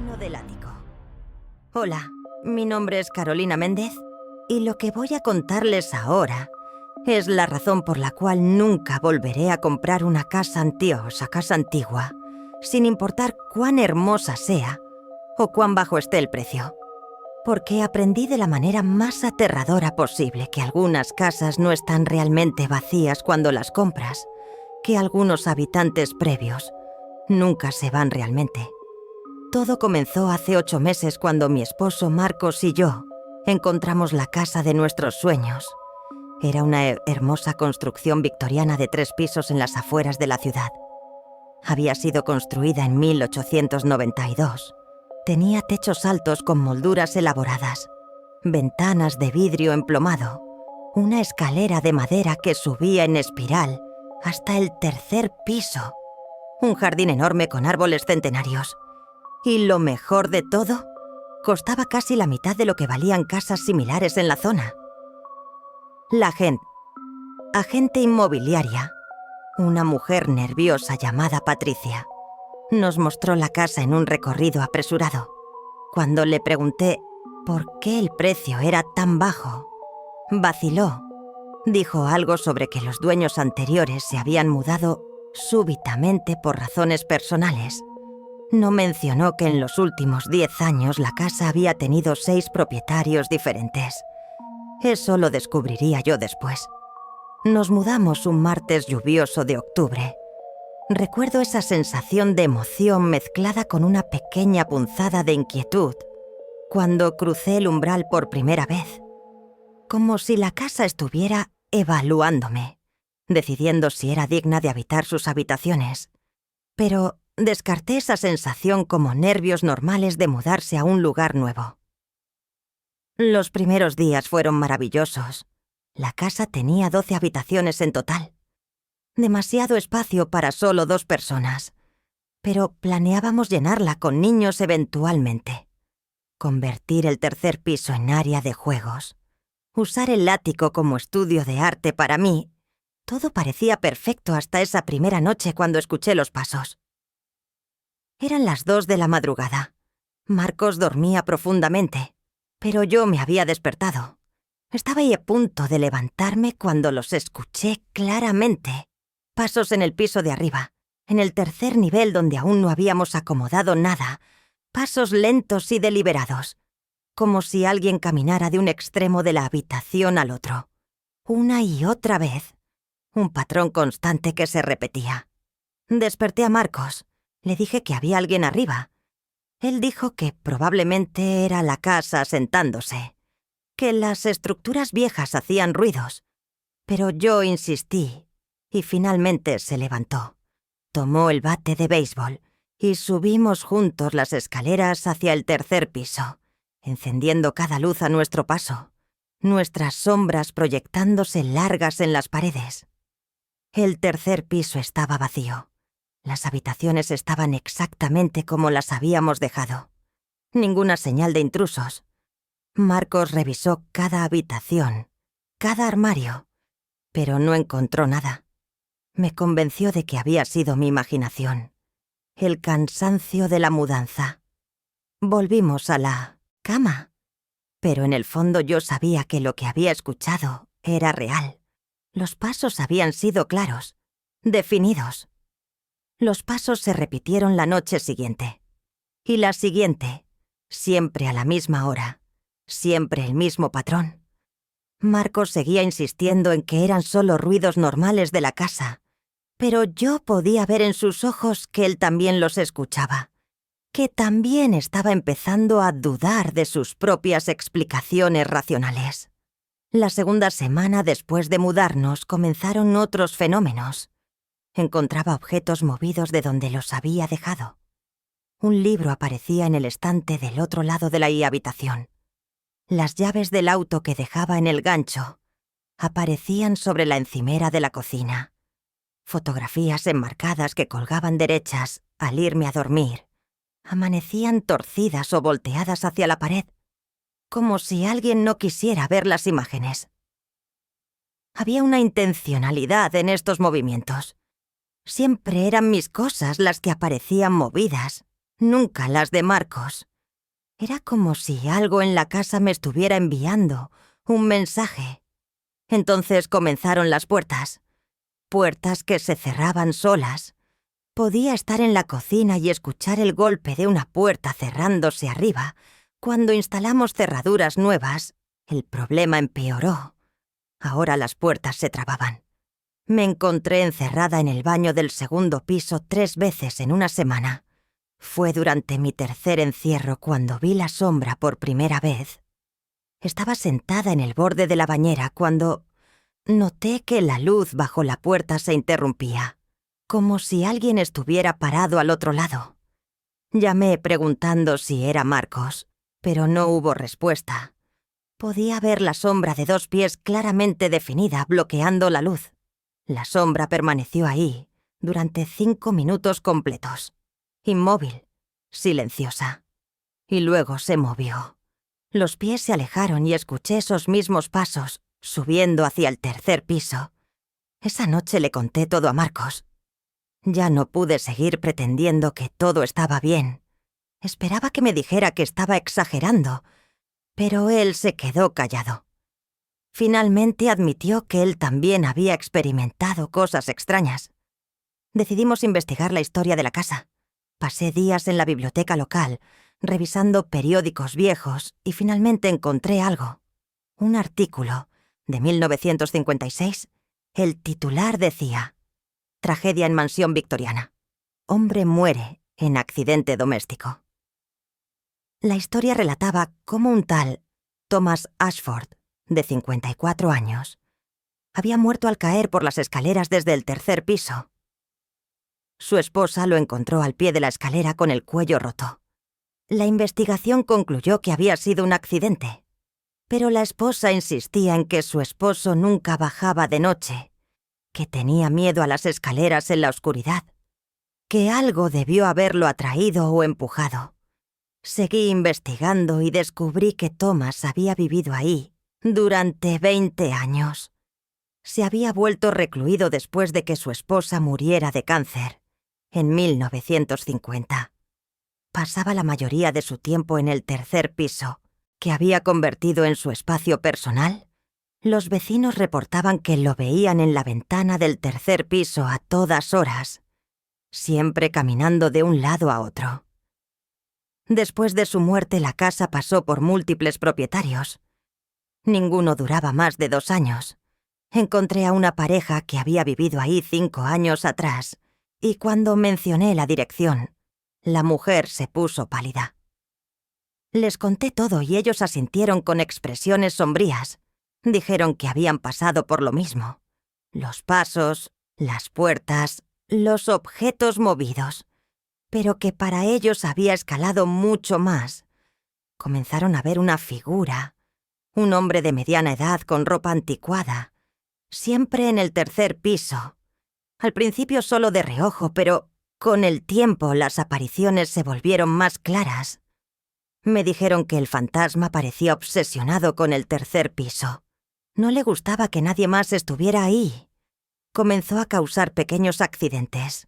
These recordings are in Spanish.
camino del ático. Hola, mi nombre es Carolina Méndez y lo que voy a contarles ahora es la razón por la cual nunca volveré a comprar una casa antiosa, casa antigua, sin importar cuán hermosa sea o cuán bajo esté el precio. Porque aprendí de la manera más aterradora posible que algunas casas no están realmente vacías cuando las compras, que algunos habitantes previos nunca se van realmente. Todo comenzó hace 8 meses cuando mi esposo Marcos y yo encontramos la casa de nuestros sueños. Era una hermosa construcción victoriana de 3 pisos en las afueras de la ciudad. Había sido construida en 1892. Tenía techos altos con molduras elaboradas, ventanas de vidrio emplomado, una escalera de madera que subía en espiral hasta el 3er piso, un jardín enorme con árboles centenarios. Y lo mejor de todo, costaba casi la mitad de lo que valían casas similares en la zona. La agente inmobiliaria, una mujer nerviosa llamada Patricia, nos mostró la casa en un recorrido apresurado. Cuando le pregunté por qué el precio era tan bajo, vaciló. Dijo algo sobre que los dueños anteriores se habían mudado súbitamente por razones personales. No mencionó que en los últimos 10 años la casa había tenido 6 propietarios diferentes. Eso lo descubriría yo después. Nos mudamos un martes lluvioso de octubre. Recuerdo esa sensación de emoción mezclada con una pequeña punzada de inquietud cuando crucé el umbral por primera vez. Como si la casa estuviera evaluándome, decidiendo si era digna de habitar sus habitaciones. Pero descarté esa sensación como nervios normales de mudarse a un lugar nuevo. Los primeros días fueron maravillosos. La casa tenía 12 habitaciones en total. Demasiado espacio para solo 2 personas, pero planeábamos llenarla con niños eventualmente. Convertir el 3er piso en área de juegos. Usar el ático como estudio de arte para mí. Todo parecía perfecto hasta esa primera noche cuando escuché los pasos. Eran las 2 de la madrugada. Marcos dormía profundamente, pero yo me había despertado. Estaba ahí a punto de levantarme cuando los escuché claramente. Pasos en el piso de arriba, en el 3er nivel donde aún no habíamos acomodado nada. Pasos lentos y deliberados, como si alguien caminara de un extremo de la habitación al otro. Una y otra vez. Un patrón constante que se repetía. Desperté a Marcos. Le dije que había alguien arriba. Él dijo que probablemente era la casa sentándose, que las estructuras viejas hacían ruidos. Pero yo insistí, y finalmente se levantó. Tomó el bate de béisbol, y subimos juntos las escaleras hacia el 3er piso, encendiendo cada luz a nuestro paso, nuestras sombras proyectándose largas en las paredes. El 3er piso estaba vacío. Las habitaciones estaban exactamente como las habíamos dejado. Ninguna señal de intrusos. Marcos revisó cada habitación, cada armario, pero no encontró nada. Me convenció de que había sido mi imaginación. El cansancio de la mudanza. Volvimos a la cama, pero en el fondo yo sabía que lo que había escuchado era real. Los pasos habían sido claros, definidos. Los pasos se repitieron la noche siguiente. Y la siguiente, siempre a la misma hora, siempre el mismo patrón. Marcos seguía insistiendo en que eran solo ruidos normales de la casa, pero yo podía ver en sus ojos que él también los escuchaba, que también estaba empezando a dudar de sus propias explicaciones racionales. La segunda semana después de mudarnos comenzaron otros fenómenos. Encontraba objetos movidos de donde los había dejado. Un libro aparecía en el estante del otro lado de la habitación. Las llaves del auto que dejaba en el gancho aparecían sobre la encimera de la cocina. Fotografías enmarcadas que colgaban derechas al irme a dormir amanecían torcidas o volteadas hacia la pared, como si alguien no quisiera ver las imágenes. Había una intencionalidad en estos movimientos. Siempre eran mis cosas las que aparecían movidas, nunca las de Marcos. Era como si algo en la casa me estuviera enviando un mensaje. Entonces comenzaron las puertas. Puertas que se cerraban solas. Podía estar en la cocina y escuchar el golpe de una puerta cerrándose arriba. Cuando instalamos cerraduras nuevas, el problema empeoró. Ahora las puertas se trababan. Me encontré encerrada en el baño del segundo piso 3 veces en una semana. Fue durante mi tercer encierro cuando vi la sombra por primera vez. Estaba sentada en el borde de la bañera cuando noté que la luz bajo la puerta se interrumpía, como si alguien estuviera parado al otro lado. Llamé preguntando si era Marcos, pero no hubo respuesta. Podía ver la sombra de 2 pies claramente definida bloqueando la luz. La sombra permaneció ahí durante 5 minutos completos, inmóvil, silenciosa. Y luego se movió. Los pies se alejaron y escuché esos mismos pasos, subiendo hacia el tercer piso. Esa noche le conté todo a Marcos. Ya no pude seguir pretendiendo que todo estaba bien. Esperaba que me dijera que estaba exagerando, pero él se quedó callado. Finalmente admitió que él también había experimentado cosas extrañas. Decidimos investigar la historia de la casa. Pasé días en la biblioteca local, revisando periódicos viejos, y finalmente encontré algo. Un artículo de 1956. El titular decía: Tragedia en mansión victoriana. Hombre muere en accidente doméstico. La historia relataba cómo un tal Thomas Ashford, de 54 años, había muerto al caer por las escaleras desde el tercer piso. Su esposa lo encontró al pie de la escalera con el cuello roto. La investigación concluyó que había sido un accidente, pero la esposa insistía en que su esposo nunca bajaba de noche, que tenía miedo a las escaleras en la oscuridad, que algo debió haberlo atraído o empujado. Seguí investigando y descubrí que Thomas había vivido ahí durante 20 años. Se había vuelto recluido después de que su esposa muriera de cáncer, en 1950. Pasaba la mayoría de su tiempo en el tercer piso, que había convertido en su espacio personal. Los vecinos reportaban que lo veían en la ventana del tercer piso a todas horas, siempre caminando de un lado a otro. Después de su muerte, la casa pasó por múltiples propietarios. Ninguno duraba más de 2 años. Encontré a una pareja que había vivido ahí 5 años atrás, y cuando mencioné la dirección, la mujer se puso pálida. Les conté todo y ellos asintieron con expresiones sombrías. Dijeron que habían pasado por lo mismo. Los pasos, las puertas, los objetos movidos. Pero que para ellos había escalado mucho más. Comenzaron a ver una figura, un hombre de mediana edad con ropa anticuada, siempre en el tercer piso. Al principio solo de reojo, pero con el tiempo las apariciones se volvieron más claras. Me dijeron que el fantasma parecía obsesionado con el tercer piso. No le gustaba que nadie más estuviera ahí. Comenzó a causar pequeños accidentes.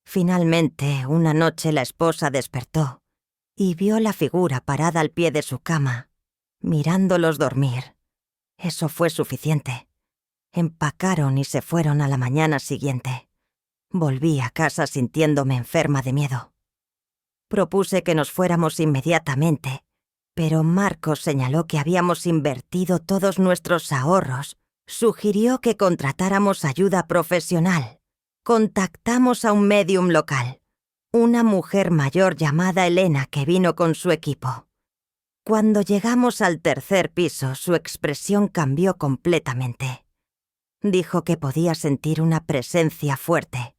Finalmente, una noche la esposa despertó y vio la figura parada al pie de su cama, mirándolos dormir. Eso fue suficiente. Empacaron y se fueron a la mañana siguiente. Volví a casa sintiéndome enferma de miedo. Propuse que nos fuéramos inmediatamente, pero Marcos señaló que habíamos invertido todos nuestros ahorros. Sugirió que contratáramos ayuda profesional. Contactamos a un médium local, una mujer mayor llamada Elena que vino con su equipo. Cuando llegamos al tercer piso, su expresión cambió completamente. Dijo que podía sentir una presencia fuerte,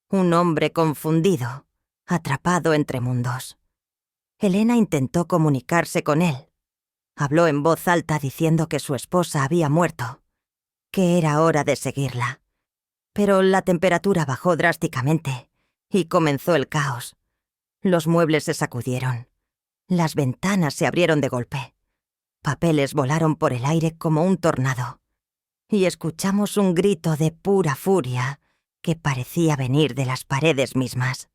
un hombre confundido, atrapado entre mundos. Elena intentó comunicarse con él. Habló en voz alta diciendo que su esposa había muerto, que era hora de seguirla. Pero la temperatura bajó drásticamente y comenzó el caos. Los muebles se sacudieron. Las ventanas se abrieron de golpe. Papeles volaron por el aire como un tornado. Y escuchamos un grito de pura furia que parecía venir de las paredes mismas.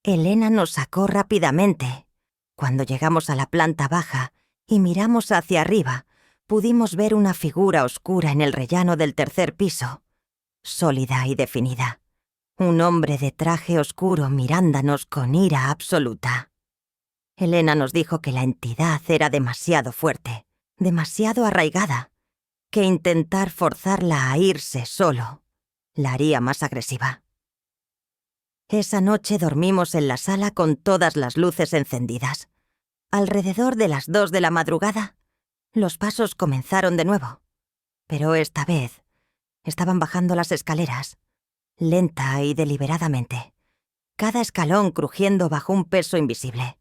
Elena nos sacó rápidamente. Cuando llegamos a la planta baja y miramos hacia arriba, pudimos ver una figura oscura en el rellano del tercer piso, sólida y definida. Un hombre de traje oscuro mirándonos con ira absoluta. Elena nos dijo que la entidad era demasiado fuerte, demasiado arraigada, que intentar forzarla a irse solo la haría más agresiva. Esa noche dormimos en la sala con todas las luces encendidas. Alrededor de las 2 de la madrugada, los pasos comenzaron de nuevo. Pero esta vez estaban bajando las escaleras, lenta y deliberadamente. Cada escalón crujiendo bajo un peso invisible.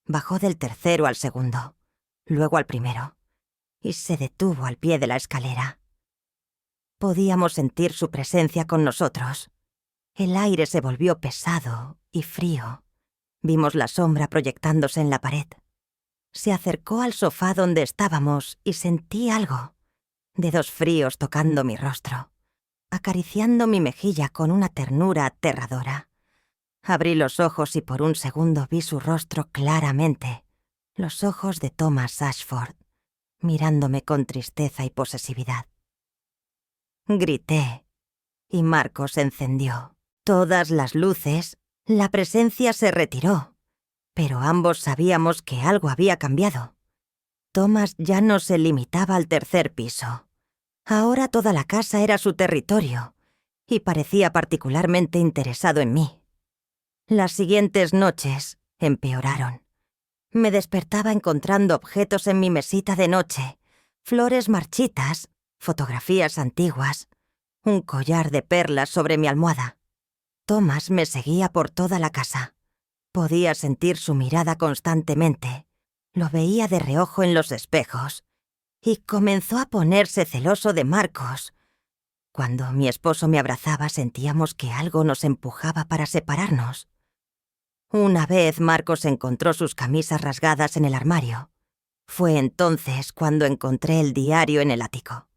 Bajó del tercero al segundo, luego al primero, y se detuvo al pie de la escalera. Podíamos sentir su presencia con nosotros. El aire se volvió pesado y frío. Vimos la sombra proyectándose en la pared. Se acercó al sofá donde estábamos y sentí algo. Dedos fríos tocando mi rostro, acariciando mi mejilla con una ternura aterradora. Abrí los ojos y por un segundo vi su rostro claramente. Los ojos de Thomas Ashford, mirándome con tristeza y posesividad. Grité y Marcos encendió todas las luces. La presencia se retiró, pero ambos sabíamos que algo había cambiado. Thomas ya no se limitaba al tercer piso. Ahora toda la casa era su territorio y parecía particularmente interesado en mí. Las siguientes noches empeoraron. Me despertaba encontrando objetos en mi mesita de noche, flores marchitas, fotografías antiguas, un collar de perlas sobre mi almohada. Thomas me seguía por toda la casa. Podía sentir su mirada constantemente. Lo veía de reojo en los espejos. Y comenzó a ponerse celoso de Marcos. Cuando mi esposo me abrazaba sentíamos que algo nos empujaba para separarnos. Una vez Marcos encontró sus camisas rasgadas en el armario. Fue entonces cuando encontré el diario en el ático.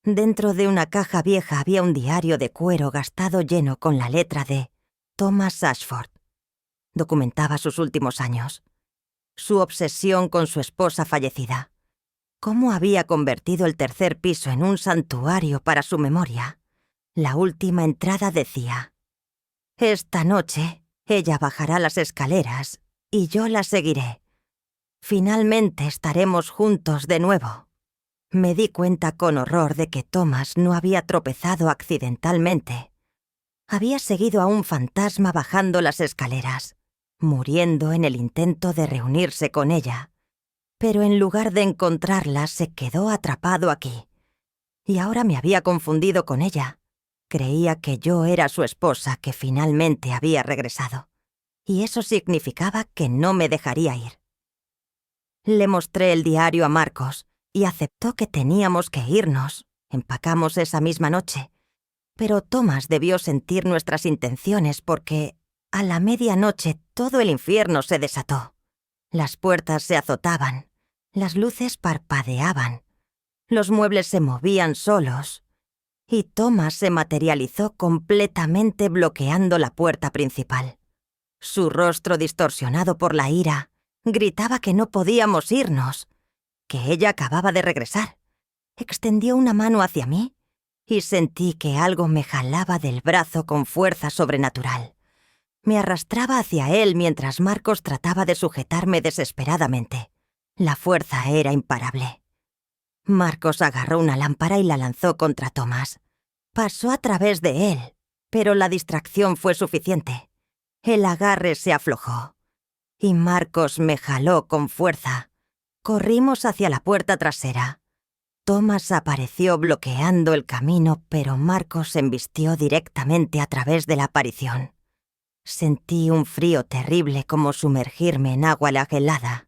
Dentro de una caja vieja había un diario de cuero gastado lleno con la letra de Thomas Ashford. Documentaba sus últimos años, su obsesión con su esposa fallecida, cómo había convertido el tercer piso en un santuario para su memoria. La última entrada decía: «Esta noche ella bajará las escaleras y yo la seguiré. Finalmente estaremos juntos de nuevo». Me di cuenta con horror de que Thomas no había tropezado accidentalmente. Había seguido a un fantasma bajando las escaleras, muriendo en el intento de reunirse con ella. Pero en lugar de encontrarla, se quedó atrapado aquí. Y ahora me había confundido con ella. Creía que yo era su esposa que finalmente había regresado. Y eso significaba que no me dejaría ir. Le mostré el diario a Marcos y aceptó que teníamos que irnos. Empacamos esa misma noche. Pero Thomas debió sentir nuestras intenciones porque a la medianoche todo el infierno se desató. Las puertas se azotaban, las luces parpadeaban, los muebles se movían solos y Thomas se materializó completamente bloqueando la puerta principal. Su rostro distorsionado por la ira gritaba que no podíamos irnos, que ella acababa de regresar. Extendió una mano hacia mí y sentí que algo me jalaba del brazo con fuerza sobrenatural. Me arrastraba hacia él mientras Marcos trataba de sujetarme desesperadamente. La fuerza era imparable. Marcos agarró una lámpara y la lanzó contra Thomas. Pasó a través de él, pero la distracción fue suficiente. El agarre se aflojó y Marcos me jaló con fuerza. Corrimos hacia la puerta trasera. Thomas apareció bloqueando el camino, pero Marcos se embistió directamente a través de la aparición. Sentí un frío terrible como sumergirme en agua helada.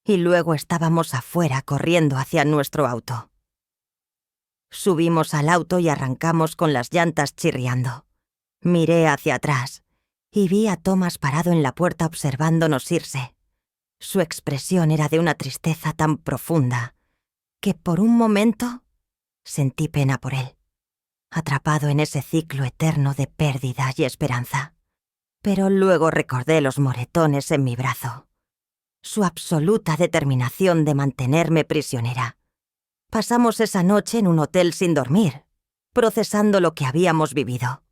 Y luego estábamos afuera corriendo hacia nuestro auto. Subimos al auto y arrancamos con las llantas chirriando. Miré hacia atrás y vi a Thomas parado en la puerta observándonos irse. Su expresión era de una tristeza tan profunda que por un momento sentí pena por él, atrapado en ese ciclo eterno de pérdida y esperanza. Pero luego recordé los moretones en mi brazo, su absoluta determinación de mantenerme prisionera. Pasamos esa noche en un hotel sin dormir, procesando lo que habíamos vivido.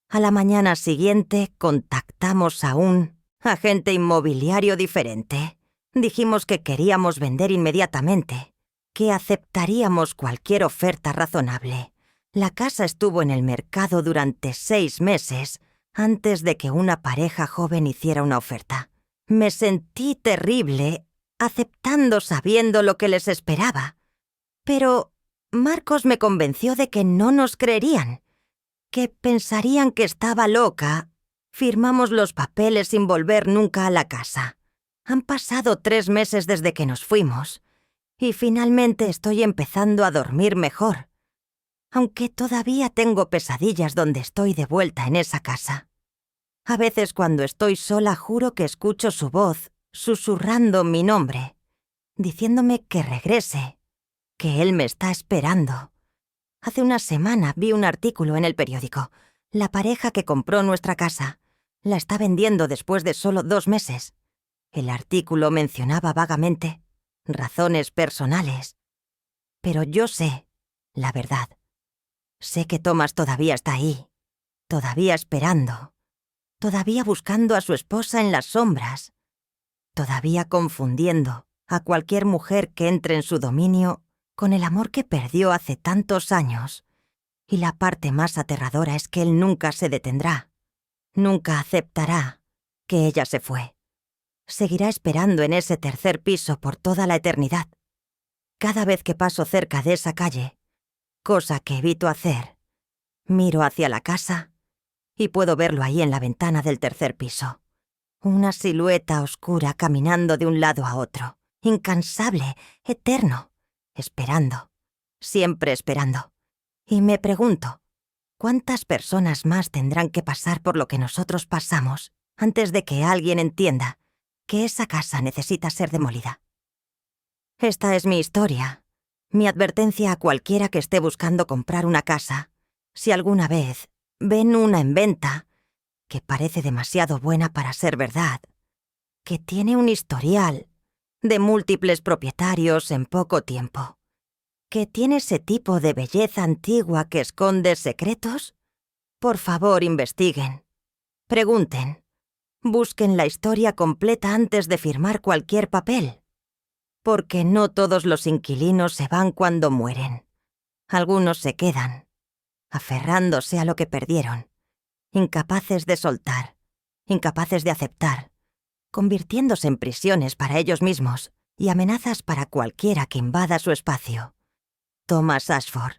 A la mañana siguiente contactamos a un agente inmobiliario diferente. Dijimos que queríamos vender inmediatamente, que aceptaríamos cualquier oferta razonable. La casa estuvo en el mercado durante 6 meses antes de que una pareja joven hiciera una oferta. Me sentí terrible aceptando sabiendo lo que les esperaba. Pero Marcos me convenció de que no nos creerían, que pensarían que estaba loca. Firmamos los papeles sin volver nunca a la casa. Han pasado 3 meses desde que nos fuimos, y finalmente estoy empezando a dormir mejor, aunque todavía tengo pesadillas donde estoy de vuelta en esa casa. A veces cuando estoy sola juro que escucho su voz susurrando mi nombre, diciéndome que regrese, que él me está esperando. Hace una semana vi un artículo en el periódico. La pareja que compró nuestra casa la está vendiendo después de solo 2 meses. El artículo mencionaba vagamente razones personales. Pero yo sé la verdad. Sé que Thomas todavía está ahí, todavía esperando, todavía buscando a su esposa en las sombras, todavía confundiendo a cualquier mujer que entre en su dominio con el amor que perdió hace tantos años. Y la parte más aterradora es que él nunca se detendrá, nunca aceptará que ella se fue. Seguirá esperando en ese 3er piso por toda la eternidad. Cada vez que paso cerca de esa calle, cosa que evito hacer, miro hacia la casa y puedo verlo ahí en la ventana del 3er piso. Una silueta oscura caminando de un lado a otro, incansable, eterno, esperando, siempre esperando. Y me pregunto, ¿cuántas personas más tendrán que pasar por lo que nosotros pasamos antes de que alguien entienda que esa casa necesita ser demolida? Esta es mi historia, mi advertencia a cualquiera que esté buscando comprar una casa. Si alguna vez ven una en venta que parece demasiado buena para ser verdad, que tiene un historial de múltiples propietarios en poco tiempo, que tiene ese tipo de belleza antigua que esconde secretos, por favor investiguen, pregunten, busquen la historia completa antes de firmar cualquier papel, porque no todos los inquilinos se van cuando mueren. Algunos se quedan, aferrándose a lo que perdieron, incapaces de soltar, incapaces de aceptar, convirtiéndose en prisiones para ellos mismos y amenazas para cualquiera que invada su espacio. Thomas Ashford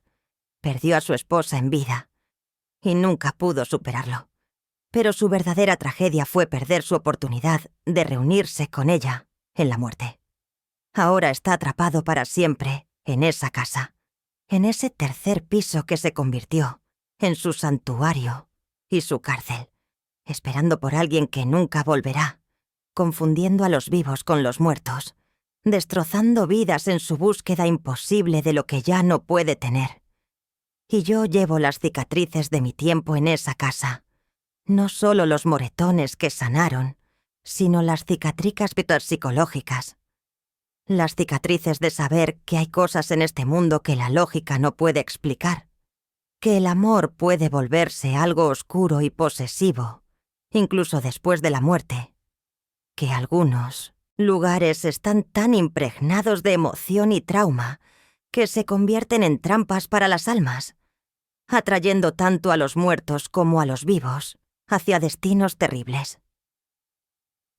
perdió a su esposa en vida y nunca pudo superarlo. Pero su verdadera tragedia fue perder su oportunidad de reunirse con ella en la muerte. Ahora está atrapado para siempre en esa casa, en ese 3er piso que se convirtió en su santuario y su cárcel, esperando por alguien que nunca volverá, confundiendo a los vivos con los muertos, destrozando vidas en su búsqueda imposible de lo que ya no puede tener. Y yo llevo las cicatrices de mi tiempo en esa casa, no solo los moretones que sanaron, sino las cicatricas psicológicas, las cicatrices de saber que hay cosas en este mundo que la lógica no puede explicar, que el amor puede volverse algo oscuro y posesivo, incluso después de la muerte, que algunos lugares están tan impregnados de emoción y trauma que se convierten en trampas para las almas, atrayendo tanto a los muertos como a los vivos hacia destinos terribles.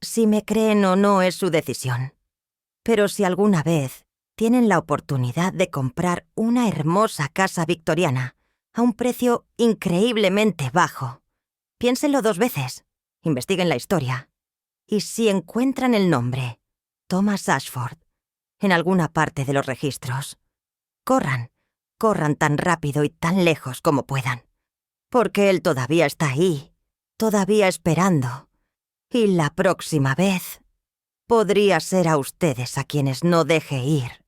Si me creen o no es su decisión, pero si alguna vez tienen la oportunidad de comprar una hermosa casa victoriana a un precio increíblemente bajo, piénsenlo 2 veces, investiguen la historia, y si encuentran el nombre Thomas Ashford en alguna parte de los registros, corran tan rápido y tan lejos como puedan, porque él todavía está ahí, todavía esperando, y la próxima vez podría ser a ustedes a quienes no deje ir.